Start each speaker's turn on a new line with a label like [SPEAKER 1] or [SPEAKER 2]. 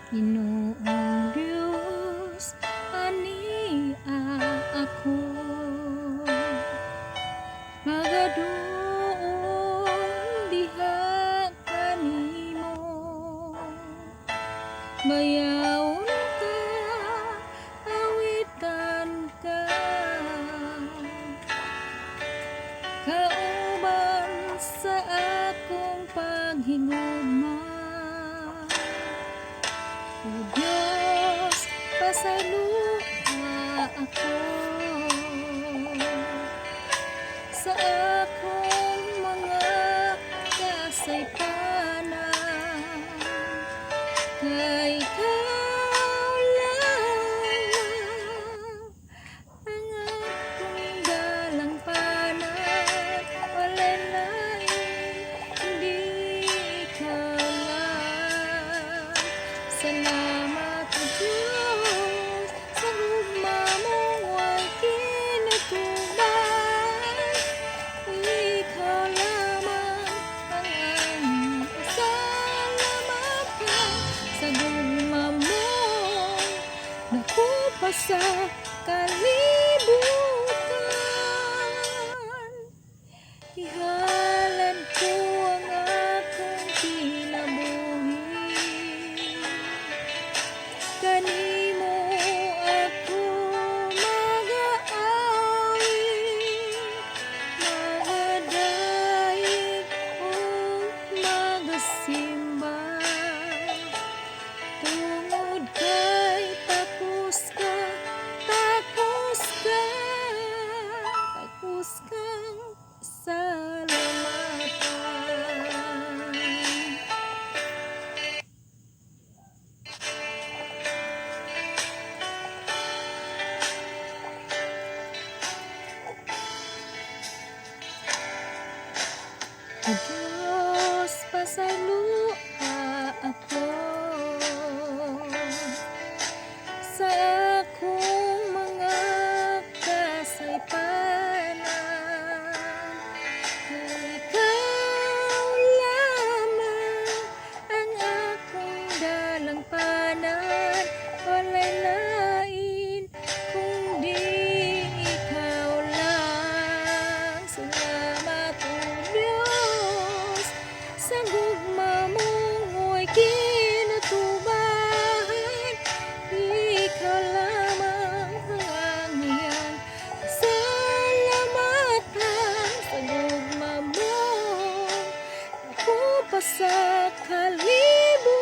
[SPEAKER 1] Ginoong Diyos, ania ako magaduol diha kanimo, bayawon ka, awitan ka, kauban sa akong paghigugma. O Diyos, pasaluha ako sa akong mga kasaypanan, kay Ikaw lamang ang akong dalangpanan, walay lain kundi Ikaw lang. Salamat o Diyos, sa gugma mong way kinatubay. Ikaw lamang ang aming pasalamatan. Sa gugma mong nakupa sa kalibutan, ihalad ko ang akong kinabuhi. Kanimo ako mag-aawi, magadaig o magasimba, tungod kay takos ka, takos ka, takos kang salamatan. O Diyos, pasaluha ako sa akong mga kasaypanan, kay Ikaw lamang ang akong dalangpanan, walay lain kundi Ikaw lang. Salamat o Diyos, sa gugma mong way kinatubay. Ikaw lamang ang angayang pasalamatan. Sa gugma mo nakupa sa kalibutan,